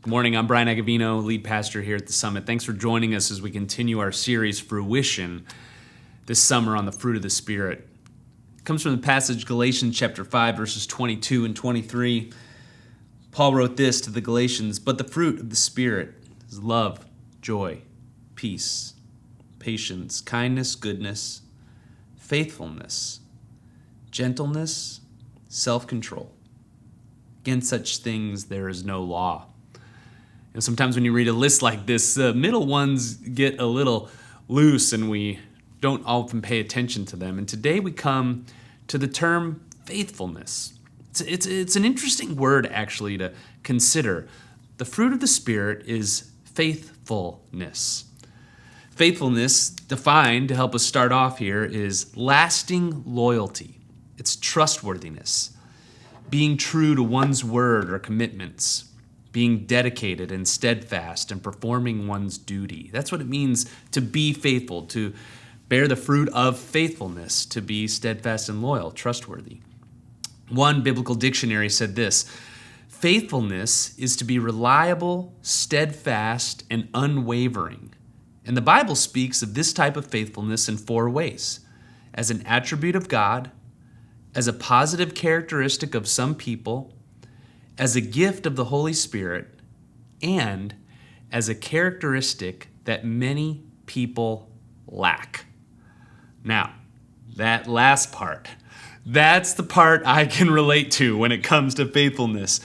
Good morning, I'm Brian Agovino, lead pastor here at the Summit. Thanks for joining us as we continue our series, Fruition, this summer on the fruit of the Spirit. It comes from the passage Galatians chapter 5, verses 22 and 23. Paul wrote this to the Galatians, "But the fruit of the Spirit is love, joy, peace, patience, kindness, goodness, faithfulness, gentleness, self-control. Against such things there is no law." And sometimes when you read a list like this, the middle ones get a little loose and we don't often pay attention to them. And today we come to the term faithfulness. It's an interesting word actually to consider. The fruit of the Spirit is faithfulness. Faithfulness, defined to help us start off here, is lasting loyalty. It's trustworthiness, being true to one's word or commitments, being dedicated and steadfast and performing one's duty. That's what it means to be faithful, to bear the fruit of faithfulness, to be steadfast and loyal, trustworthy. One biblical dictionary said this: faithfulness is to be reliable, steadfast, and unwavering. And the Bible speaks of this type of faithfulness in four ways: as an attribute of God, as a positive characteristic of some people, as a gift of the Holy Spirit, and as a characteristic that many people lack. Now, that last part, that's the part I can relate to when it comes to faithfulness.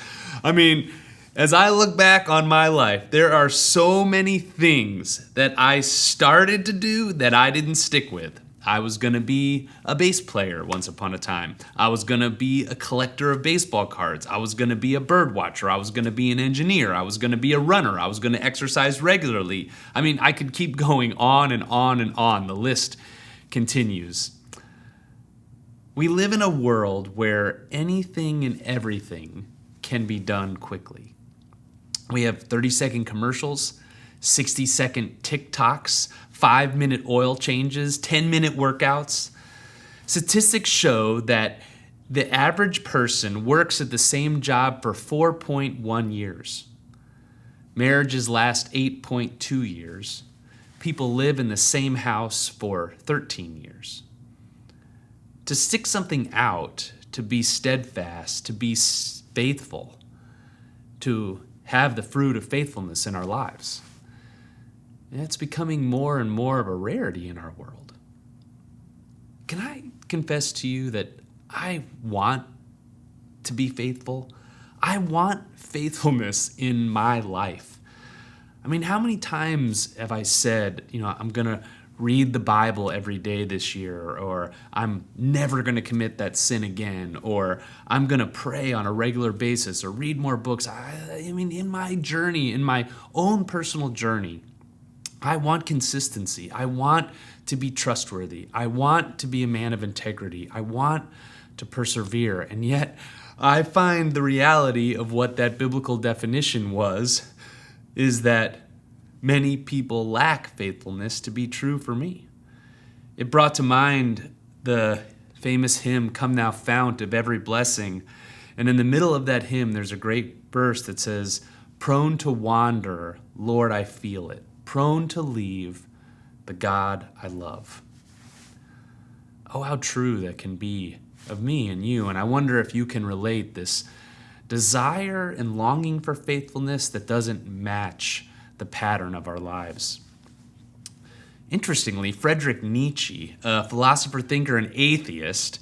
I mean, as I look back on my life, there are so many things that I started to do that I didn't stick with. I was going to be a bass player once upon a time. I was going to be a collector of baseball cards. I was going to be a bird watcher. I was going to be an engineer. I was going to be a runner. I was going to exercise regularly. I mean, I could keep going on and on and on. The list continues. We live in a world where anything and everything can be done quickly. We have 30-second commercials, 60-second TikToks, 5-minute oil changes, 10-minute workouts. Statistics show that the average person works at the same job for 4.1 years. Marriages last 8.2 years. People live in the same house for 13 years. To stick something out, to be steadfast, to be faithful, to have the fruit of faithfulness in our lives, it's becoming more and more of a rarity in our world. Can I confess to you that I want to be faithful? I want faithfulness in my life. I mean, how many times have I said, I'm going to read the Bible every day this year, or I'm never going to commit that sin again, or I'm going to pray on a regular basis, or read more books. I mean, in my journey, in my own personal journey, I want consistency. I want to be trustworthy. I want to be a man of integrity. I want to persevere. And yet, I find the reality of what that biblical definition was is that many people lack faithfulness to be true for me. It brought to mind the famous hymn, "Come Thou Fount of Every Blessing." And in the middle of that hymn, there's a great verse that says, "Prone to wander, Lord, I feel it. Prone to leave the God I love." Oh, how true that can be of me and you. And I wonder if you can relate this desire and longing for faithfulness that doesn't match the pattern of our lives. Interestingly, Friedrich Nietzsche, a philosopher, thinker, and atheist,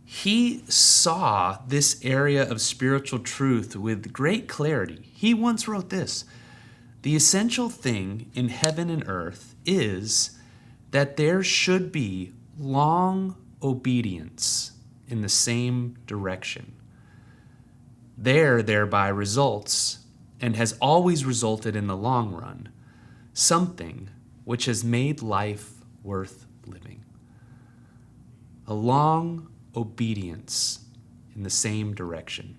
he saw this area of spiritual truth with great clarity. He once wrote this: "The essential thing in heaven and earth is that there should be long obedience in the same direction. Thereby results, and has always resulted in the long run, something which has made life worth living." A long obedience in the same direction.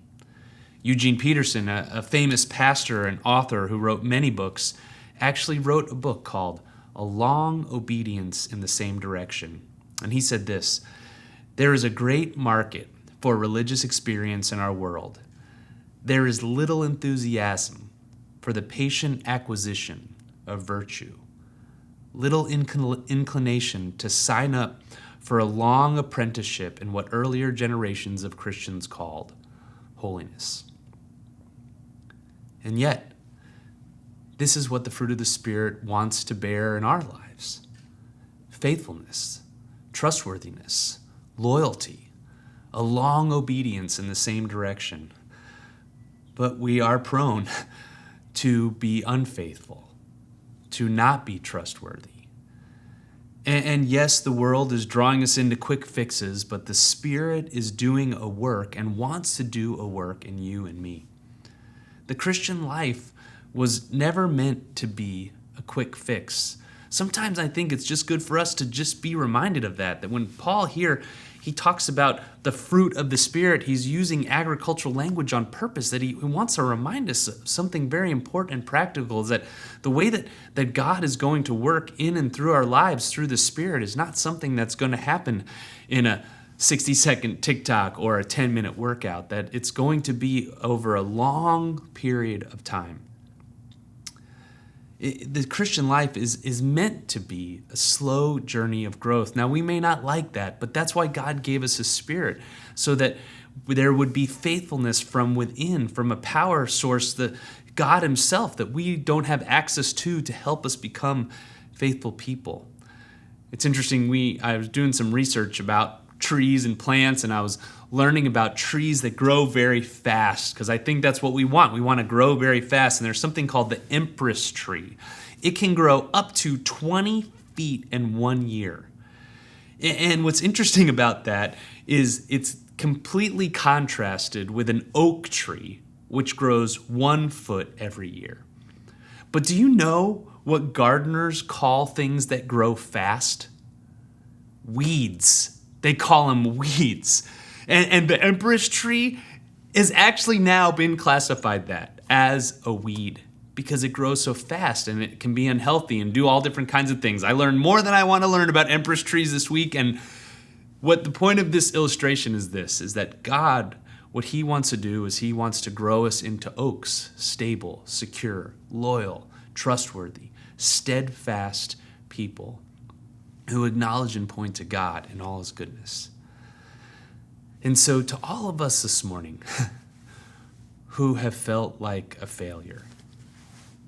Eugene Peterson, a famous pastor and author who wrote many books, actually wrote a book called A Long Obedience in the Same Direction. And he said this: "There is a great market for religious experience in our world. There is little enthusiasm, for the patient acquisition of virtue, little inclination to sign up for a long apprenticeship in what earlier generations of Christians called holiness. And yet, this is what the fruit of the Spirit wants to bear in our lives: faithfulness, trustworthiness, loyalty, a long obedience in the same direction. But we are prone to be unfaithful, to not be trustworthy. And yes, the world is drawing us into quick fixes, but the Spirit is doing a work and wants to do a work in you and me. The Christian life was never meant to be a quick fix. Sometimes I think it's just good for us to just be reminded of that when Paul here, he talks about the fruit of the Spirit, he's using agricultural language on purpose, that he wants to remind us of something very important and practical, is that the way that God is going to work in and through our lives through the Spirit is not something that's going to happen in a 60-second TikTok or a 10-minute workout, that it's going to be over a long period of time. The Christian life is meant to be a slow journey of growth. Now, we may not like that, but that's why God gave us His Spirit, so that there would be faithfulness from within, from a power source, the God Himself, that we don't have access to help us become faithful people. It's interesting, I was doing some research about trees and plants, and I was learning about trees that grow very fast, because I think that's what we want. We want to grow very fast, and there's something called the Empress Tree. It can grow up to 20 feet in 1 year. And what's interesting about that is it's completely contrasted with an oak tree, which grows 1 foot every year. But do you know what gardeners call things that grow fast? Weeds. They call them weeds. And the Empress Tree is actually now been classified that as a weed, because it grows so fast and it can be unhealthy and do all different kinds of things. I learned more than I want to learn about Empress trees this week, and what the point of this illustration is this, is that God, what He wants to do is He wants to grow us into oaks, stable, secure, loyal, trustworthy, steadfast people who acknowledge and point to God in all His goodness. And so to all of us this morning who have felt like a failure,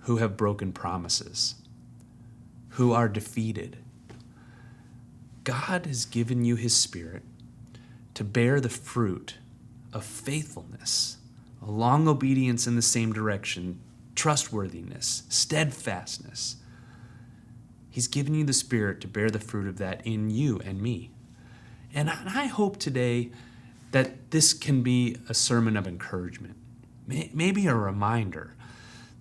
who have broken promises, who are defeated, God has given you His Spirit to bear the fruit of faithfulness, a long obedience in the same direction, trustworthiness, steadfastness. He's given you the Spirit to bear the fruit of that in you and me. And I hope today that this can be a sermon of encouragement, maybe a reminder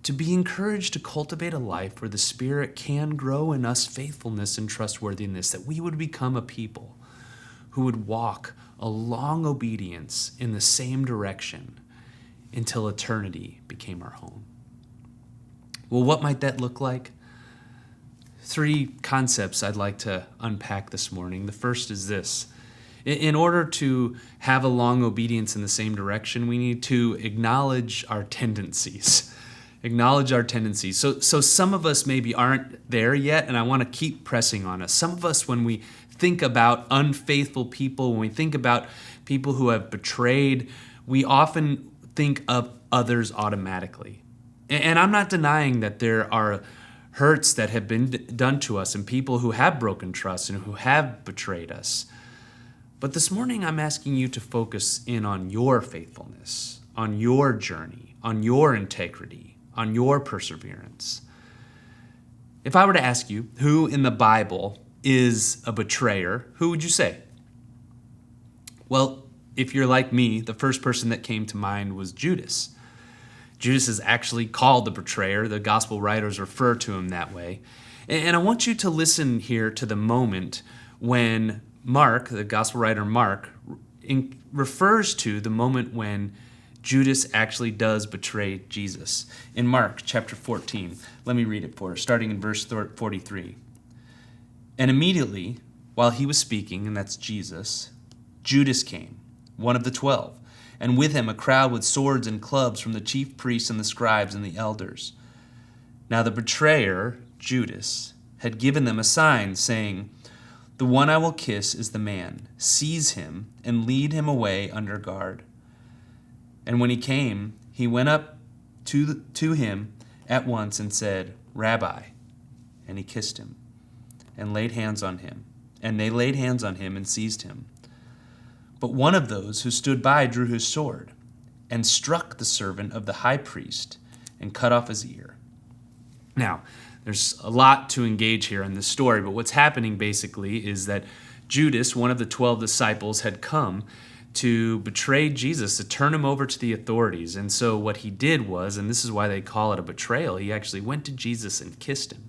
to be encouraged to cultivate a life where the Spirit can grow in us faithfulness and trustworthiness, that we would become a people who would walk a long obedience in the same direction until eternity became our home. Well, what might that look like? 3 concepts I'd like to unpack this morning. The first is this. In order to have a long obedience in the same direction, we need to acknowledge our tendencies. Acknowledge our tendencies. So some of us maybe aren't there yet, and I want to keep pressing on us. Some of us, when we think about unfaithful people, when we think about people who have betrayed, we often think of others automatically. And I'm not denying that there are hurts that have been done to us and people who have broken trust and who have betrayed us. But this morning, I'm asking you to focus in on your faithfulness, on your journey, on your integrity, on your perseverance. If I were to ask you who in the Bible is a betrayer, who would you say? Well, if you're like me, the first person that came to mind was Judas. Judas is actually called the betrayer. The gospel writers refer to him that way. And I want you to listen here to the moment when Mark, the gospel writer Mark, refers to the moment when Judas actually does betray Jesus. In Mark chapter 14, let me read it for us, starting in verse 43. And immediately, while he was speaking, and that's Jesus, Judas came, one of the 12, and with him a crowd with swords and clubs from the chief priests and the scribes and the elders. Now the betrayer, Judas, had given them a sign, saying, "The one I will kiss is the man. Seize him and lead him away under guard." And when he came, he went up to him at once and said, "Rabbi." And he kissed him and laid hands on him. And they laid hands on him and seized him. But one of those who stood by drew his sword and struck the servant of the high priest and cut off his ear. Now, there's a lot to engage here in this story, but what's happening basically is that Judas, one of the 12 disciples, had come to betray Jesus, to turn him over to the authorities. And so what he did was, and this is why they call it a betrayal, he actually went to Jesus and kissed him.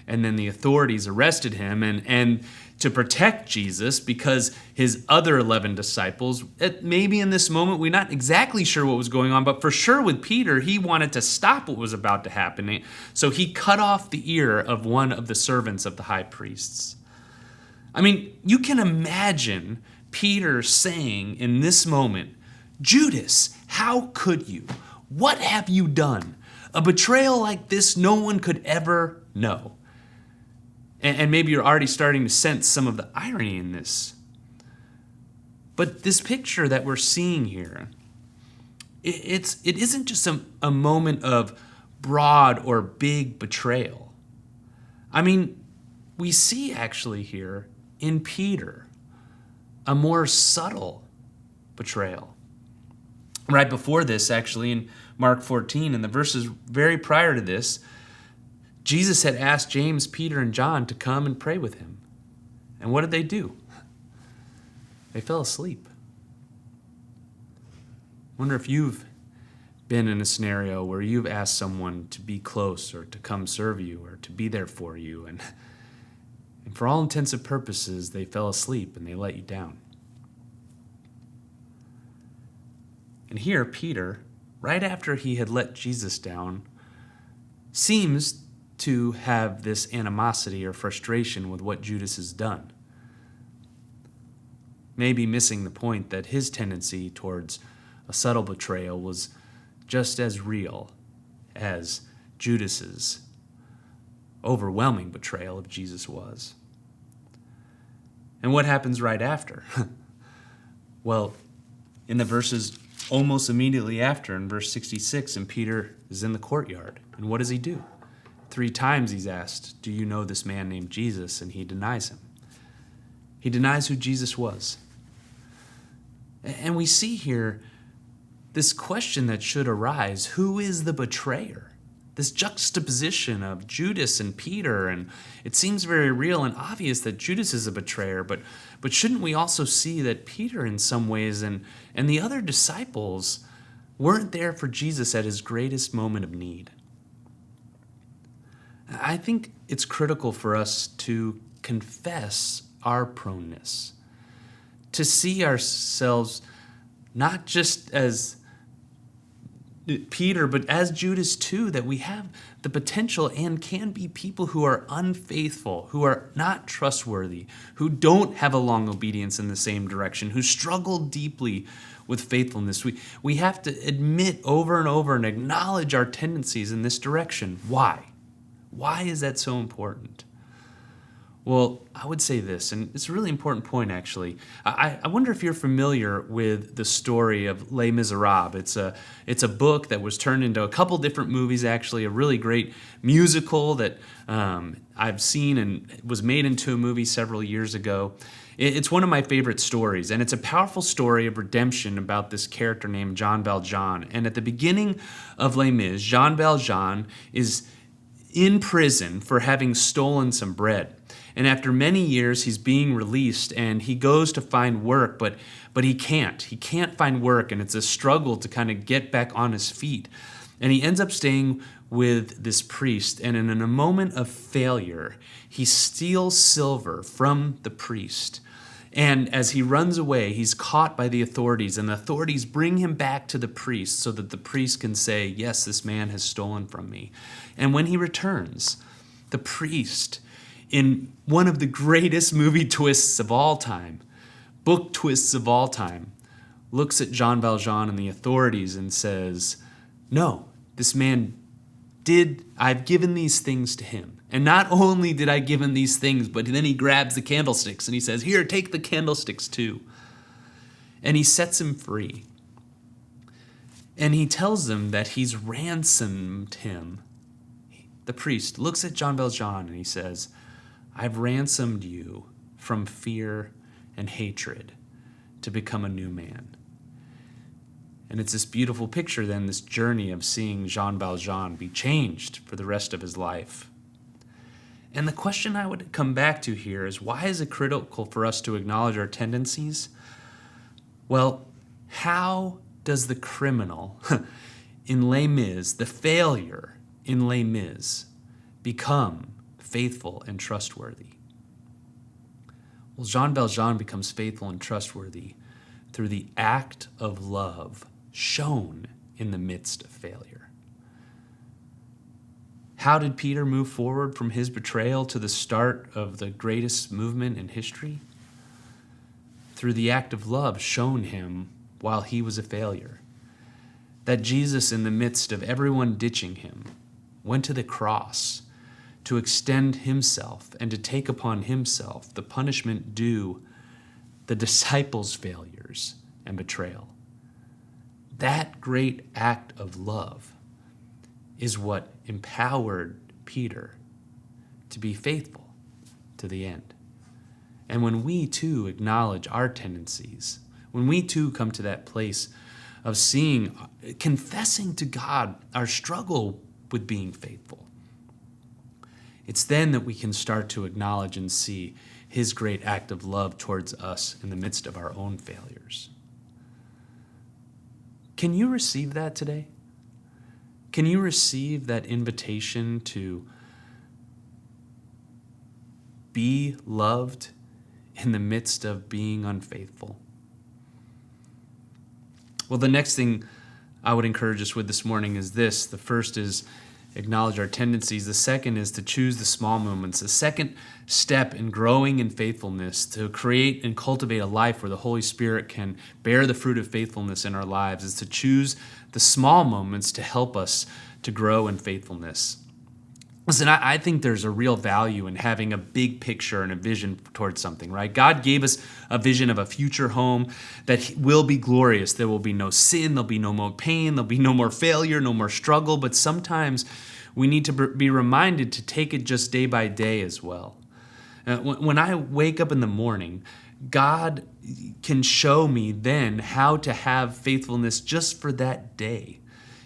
And then the authorities arrested him, and to protect Jesus, because his other 11 disciples, maybe in this moment, we're not exactly sure what was going on, but for sure with Peter, he wanted to stop what was about to happen. So he cut off the ear of one of the servants of the high priests. I mean, you can imagine Peter saying in this moment, "Judas, how could you? What have you done? A betrayal like this no one could ever know." And maybe you're already starting to sense some of the irony in this. But this picture that we're seeing here, it isn't just a moment of broad or big betrayal. I mean, we see actually here in Peter a more subtle betrayal. Right before this, actually, in Mark 14, in the verses very prior to this, Jesus had asked James, Peter, and John to come and pray with him. And what did they do? They fell asleep. I wonder if you've been in a scenario where you've asked someone to be close or to come serve you or to be there for you, and for all intents and purposes, they fell asleep and they let you down. And here, Peter, right after he had let Jesus down, seems to have this animosity or frustration with what Judas has done. Maybe missing the point that his tendency towards a subtle betrayal was just as real as Judas's overwhelming betrayal of Jesus was. And what happens right after? Well, in the verses almost immediately after, in verse 66, and Peter is in the courtyard. And what does he do? 3 times he's asked, "Do you know this man named Jesus?" And he denies him. He denies who Jesus was. And we see here this question that should arise: who is the betrayer? This juxtaposition of Judas and Peter, and it seems very real and obvious that Judas is a betrayer, but shouldn't we also see that Peter in some ways and the other disciples weren't there for Jesus at his greatest moment of need? I think it's critical for us to confess our proneness, to see ourselves not just as Peter, but as Judas too, that we have the potential and can be people who are unfaithful, who are not trustworthy, who don't have a long obedience in the same direction, who struggle deeply with faithfulness. We have to admit over and over and acknowledge our tendencies in this direction. Why? Why is that so important? Well, I would say this, and it's a really important point, actually. I wonder if you're familiar with the story of Les Miserables. It's a book that was turned into a couple different movies, actually, a really great musical that I've seen and was made into a movie several years ago. It's one of my favorite stories, and it's a powerful story of redemption about this character named Jean Valjean. And at the beginning of Les Mis, Jean Valjean is in prison for having stolen some bread. And after many years, he's being released, and he goes to find work, but he can't. He can't find work, and it's a struggle to kind of get back on his feet. And he ends up staying with this priest, and in a moment of failure, he steals silver from the priest. And as he runs away, he's caught by the authorities, and the authorities bring him back to the priest so that the priest can say, "Yes, this man has stolen from me." And when he returns, the priest, in one of the greatest movie twists of all time, book twists of all time, looks at Jean Valjean and the authorities and says, "No, this man I've given these things to him. And not only did I give him these things, but then he grabs the candlesticks and he says, here, take the candlesticks too. And he sets him free. And he tells them that he's ransomed him. The priest looks at Jean Valjean and he says, I've ransomed you from fear and hatred to become a new man. And it's this beautiful picture then, this journey of seeing Jean Valjean be changed for the rest of his life. And the question I would come back to here is, why is it critical for us to acknowledge our tendencies? Well, how does the criminal in Les Mis, the failure in Les Mis, become faithful and trustworthy? Well, Jean Valjean becomes faithful and trustworthy through the act of love shown in the midst of failure. How did Peter move forward from his betrayal to the start of the greatest movement in history? Through the act of love shown him while he was a failure. That Jesus, in the midst of everyone ditching him, went to the cross to extend himself and to take upon himself the punishment due the disciples' failures and betrayal. That great act of love is what empowered Peter to be faithful to the end. And when we too acknowledge our tendencies, when we too come to that place of confessing to God our struggle with being faithful, it's then that we can start to acknowledge and see his great act of love towards us in the midst of our own failures. Can you receive that today? Can you receive that invitation to be loved in the midst of being unfaithful? Well, the next thing I would encourage us with this morning is this. The first is acknowledge our tendencies. The second is to choose the small moments. The second step in growing in faithfulness, to create and cultivate a life where the Holy Spirit can bear the fruit of faithfulness in our lives, is to choose the small moments to help us to grow in faithfulness. Listen, I think there's a real value in having a big picture and a vision towards something, right? God gave us a vision of a future home that will be glorious. There will be no sin, there'll be no more pain, there'll be no more failure, no more struggle. But sometimes we need to be reminded to take it just day by day as well. When I wake up in the morning, God can show me then how to have faithfulness just for that day.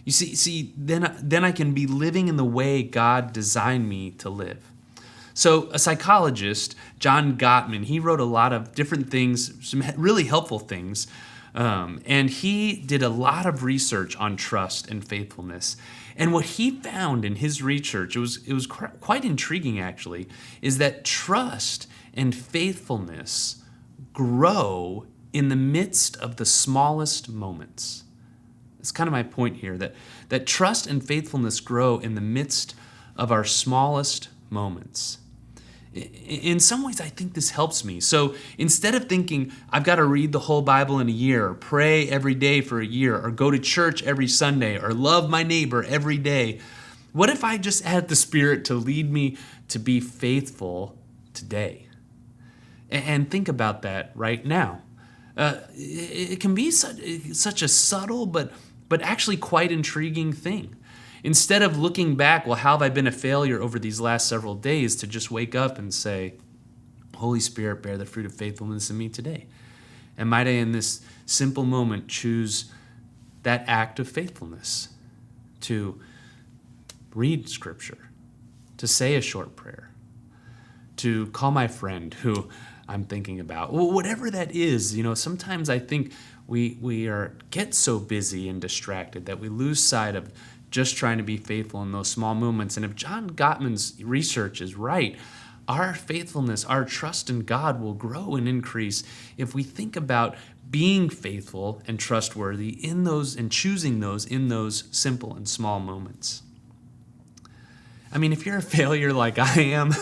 You see, then I can be living in the way God designed me to live. So a psychologist, John Gottman, he wrote a lot of different things, some really helpful things, and he did a lot of research on trust and faithfulness. And what he found in his research, it was quite intriguing actually, is that trust and faithfulness grow in the midst of the smallest moments. It's kind of my point here, that trust and faithfulness grow in the midst of our smallest moments. In some ways, I think this helps me. So instead of thinking, I've got to read the whole Bible in a year, or pray every day for a year, or go to church every Sunday, or love my neighbor every day, what if I just had the Spirit to lead me to be faithful today? And think about that right now. It can be such a subtle but actually quite intriguing thing. Instead of looking back, well, how have I been a failure over these last several days, to just wake up and say, Holy Spirit, bear the fruit of faithfulness in me today. And might I, in this simple moment, choose that act of faithfulness, to read Scripture, to say a short prayer, to call my friend who I'm thinking about. Well, whatever that is, sometimes I think we get so busy and distracted that we lose sight of just trying to be faithful in those small moments. And if John Gottman's research is right, our faithfulness, our trust in God will grow and increase if we think about being faithful and trustworthy in those and choosing those in those simple and small moments. I mean, if you're a failure like I am,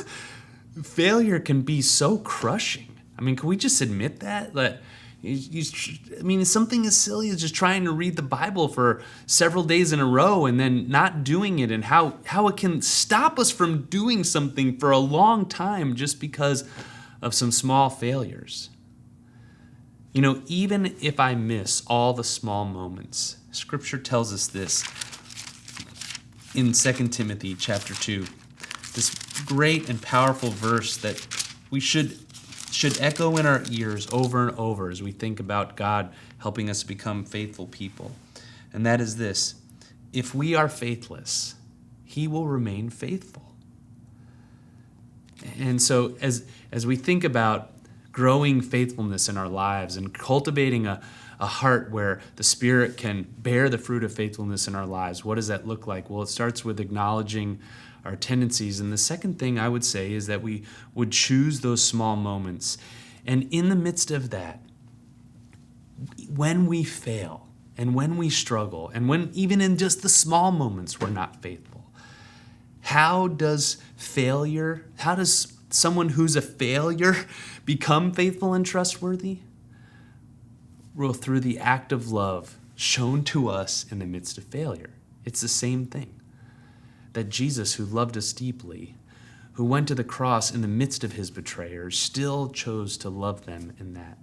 failure can be so crushing. I mean, can we just admit that? Something as silly as just trying to read the Bible for several days in a row and then not doing it, and how it can stop us from doing something for a long time just because of some small failures. Even if I miss all the small moments, Scripture tells us this in 2 Timothy chapter 2, this great and powerful verse that we should echo in our ears over and over as we think about God helping us become faithful people. And that is this: if we are faithless, He will remain faithful. And so as we think about growing faithfulness in our lives and cultivating a heart where the Spirit can bear the fruit of faithfulness in our lives, what does that look like? Well, it starts with acknowledging our tendencies. And the second thing I would say is that we would choose those small moments. And in the midst of that, when we fail and when we struggle and when even in just the small moments we're not faithful, how does someone who's a failure become faithful and trustworthy? Well, through the act of love shown to us in the midst of failure. It's the same thing. That Jesus, who loved us deeply, who went to the cross in the midst of his betrayers, still chose to love them in that.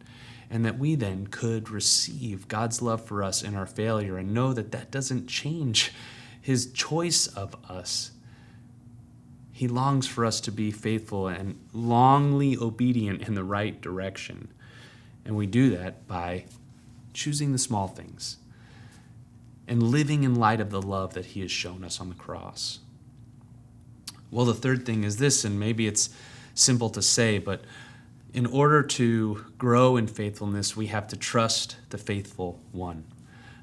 And that we then could receive God's love for us in our failure and know that that doesn't change his choice of us. He longs for us to be faithful and longly obedient in the right direction. And we do that by choosing the small things and living in light of the love that he has shown us on the cross. Well, the third thing is this, and maybe it's simple to say, but in order to grow in faithfulness, we have to trust the faithful one.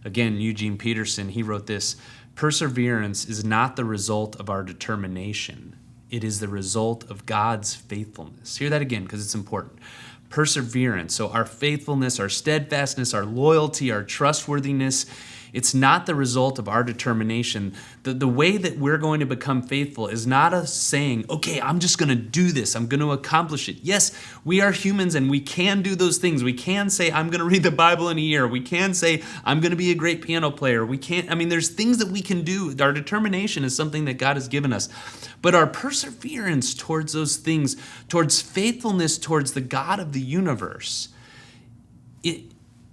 Again, Eugene Peterson, he wrote this: perseverance is not the result of our determination. It is the result of God's faithfulness. Hear that again, because it's important. Perseverance, so our faithfulness, our steadfastness, our loyalty, our trustworthiness, it's not the result of our determination. The way that we're going to become faithful is not us saying, okay, I'm just going to do this. I'm going to accomplish it. Yes, we are humans and we can do those things. We can say, I'm going to read the Bible in a year. We can say, I'm going to be a great piano player. There's things that we can do. Our determination is something that God has given us. But our perseverance towards those things, towards faithfulness towards the God of the universe, it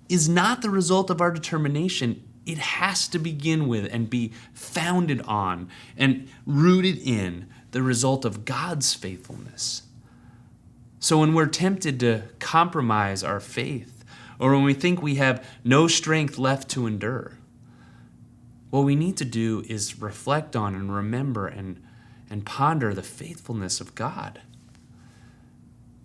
is not the result of our determination. It has to begin with and be founded on and rooted in the result of God's faithfulness. So when we're tempted to compromise our faith, or when we think we have no strength left to endure, what we need to do is reflect on and remember and ponder the faithfulness of God.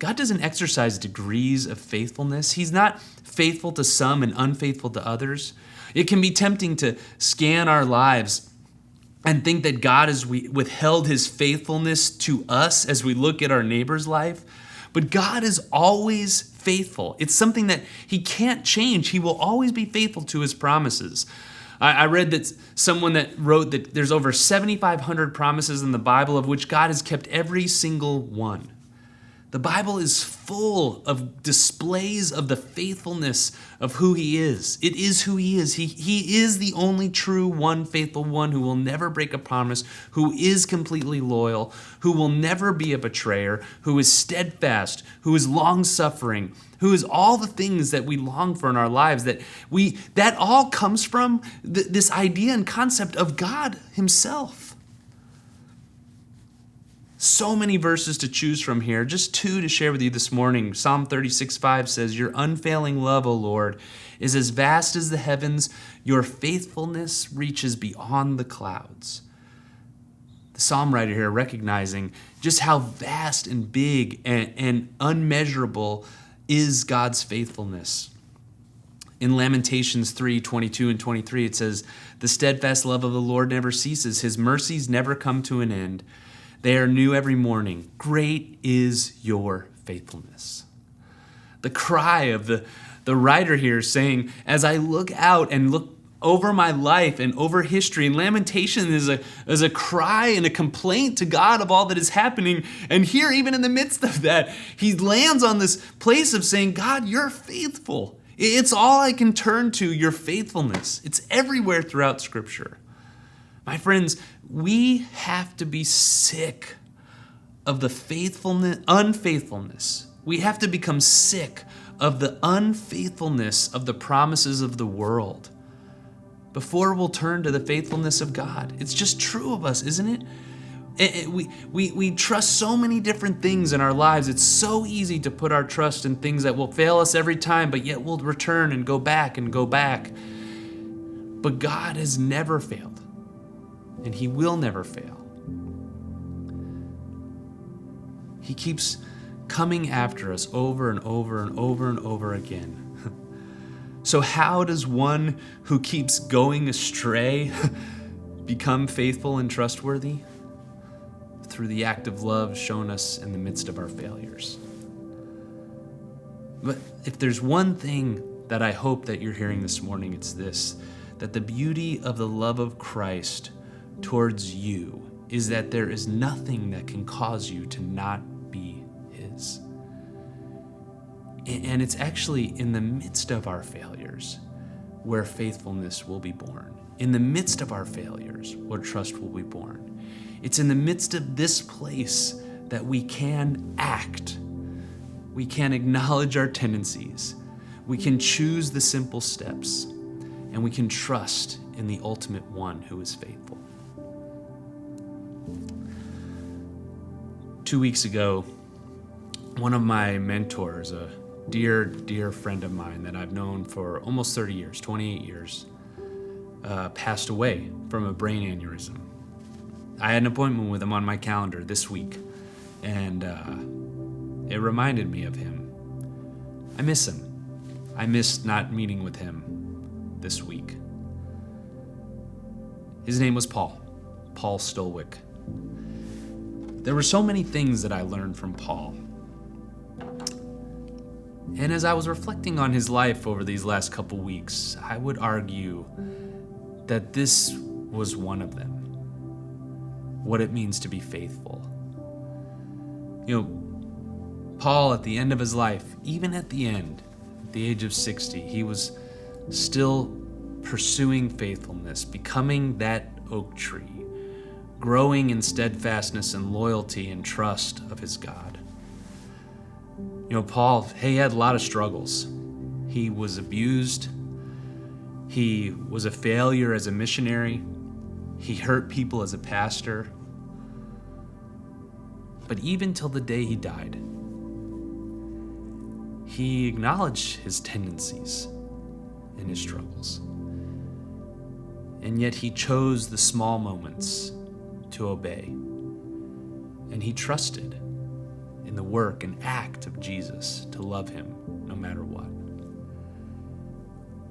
God doesn't exercise degrees of faithfulness. He's not faithful to some and unfaithful to others. It can be tempting to scan our lives and think that God has withheld his faithfulness to us as we look at our neighbor's life. But God is always faithful. It's something that he can't change. He will always be faithful to his promises. I read that someone that wrote that there's over 7,500 promises in the Bible, of which God has kept every single one. The Bible is full of displays of the faithfulness of who he is. It is who he is. He is the only true one, faithful one, who will never break a promise, who is completely loyal, who will never be a betrayer, who is steadfast, who is long-suffering, who is all the things that we long for in our lives. That all comes from this idea and concept of God himself. So many verses to choose from here. Just two to share with you this morning. Psalm 36:5 says, your unfailing love, O Lord, is as vast as the heavens. Your faithfulness reaches beyond the clouds. The psalm writer here recognizing just how vast and big and unmeasurable is God's faithfulness. In Lamentations 3:22 and 23, it says, the steadfast love of the Lord never ceases. His mercies never come to an end. They are new every morning. Great is your faithfulness. The cry of the writer here is saying, as I look out and look over my life and over history, and Lamentation is a cry and a complaint to God of all that is happening. And here, even in the midst of that, he lands on this place of saying, God, you're faithful. It's all I can turn to, your faithfulness. It's everywhere throughout Scripture. My friends, we have to be sick of the unfaithfulness. We have to become sick of the unfaithfulness of the promises of the world before we'll turn to the faithfulness of God. It's just true of us, isn't it? We trust so many different things in our lives. It's so easy to put our trust in things that will fail us every time, but yet we'll return and go back and go back. But God has never failed, and He will never fail. He keeps coming after us over and over and over and over again. So how does one who keeps going astray become faithful and trustworthy? Through the act of love shown us in the midst of our failures. But if there's one thing that I hope that you're hearing this morning, it's this: that the beauty of the love of Christ towards you is that there is nothing that can cause you to not be His. And it's actually in the midst of our failures where faithfulness will be born. In the midst of our failures where trust will be born. It's in the midst of this place that we can act. We can acknowledge our tendencies. We can choose the simple steps. And we can trust in the ultimate one who is faithful. 2 weeks ago, one of my mentors, a dear, dear friend of mine that I've known for almost 30 years, 28 years, passed away from a brain aneurysm. I had an appointment with him on my calendar this week, and it reminded me of him. I miss him. I missed not meeting with him this week. His name was Paul Stolwick. There were so many things that I learned from Paul. And as I was reflecting on his life over these last couple weeks, I would argue that this was one of them. What it means to be faithful. Paul, at the end of his life, even at the end, at the age of 60, he was still pursuing faithfulness, becoming that oak tree, growing in steadfastness and loyalty and trust of his God. Paul, he had a lot of struggles. He was abused. He was a failure as a missionary. He hurt people as a pastor. But even till the day he died, he acknowledged his tendencies and his struggles. And yet he chose the small moments to obey. And he trusted in the work and act of Jesus to love him no matter what.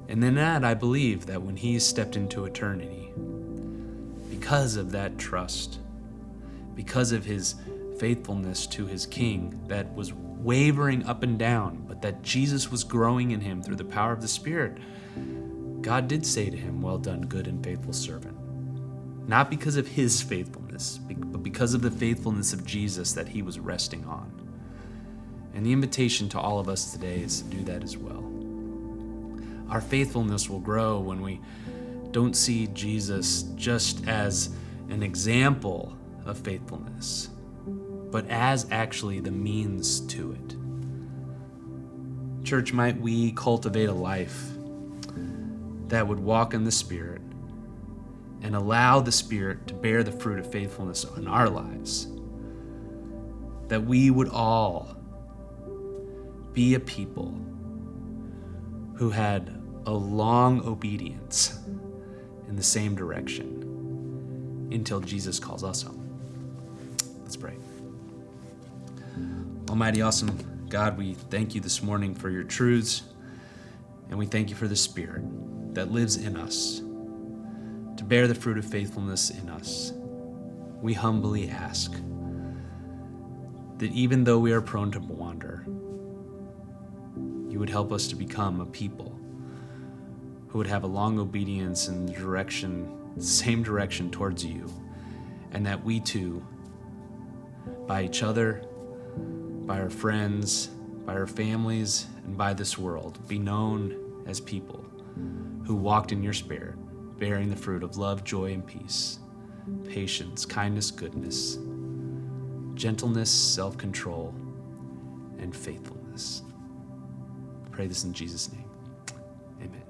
And then I believe that when he stepped into eternity, because of that trust, because of his faithfulness to his King that was wavering up and down, but that Jesus was growing in him through the power of the Spirit, God did say to him, "Well done, good and faithful servant." Not because of his faithfulness, but because of the faithfulness of Jesus that he was resting on. And the invitation to all of us today is to do that as well. Our faithfulness will grow when we don't see Jesus just as an example of faithfulness, but as actually the means to it. Church, might we cultivate a life that would walk in the Spirit and allow the Spirit to bear the fruit of faithfulness in our lives, that we would all be a people who had a long obedience in the same direction until Jesus calls us home. Let's pray. Almighty, awesome God, we thank you this morning for your truths, and we thank you for the Spirit that lives in us to bear the fruit of faithfulness in us. We humbly ask that even though we are prone to wander, you would help us to become a people who would have a long obedience in the same direction towards you, and that we too, by each other, by our friends, by our families, and by this world, be known as people who walked in your Spirit, bearing the fruit of love, joy, and peace, patience, kindness, goodness, gentleness, self-control, and faithfulness. I pray this in Jesus' name. Amen.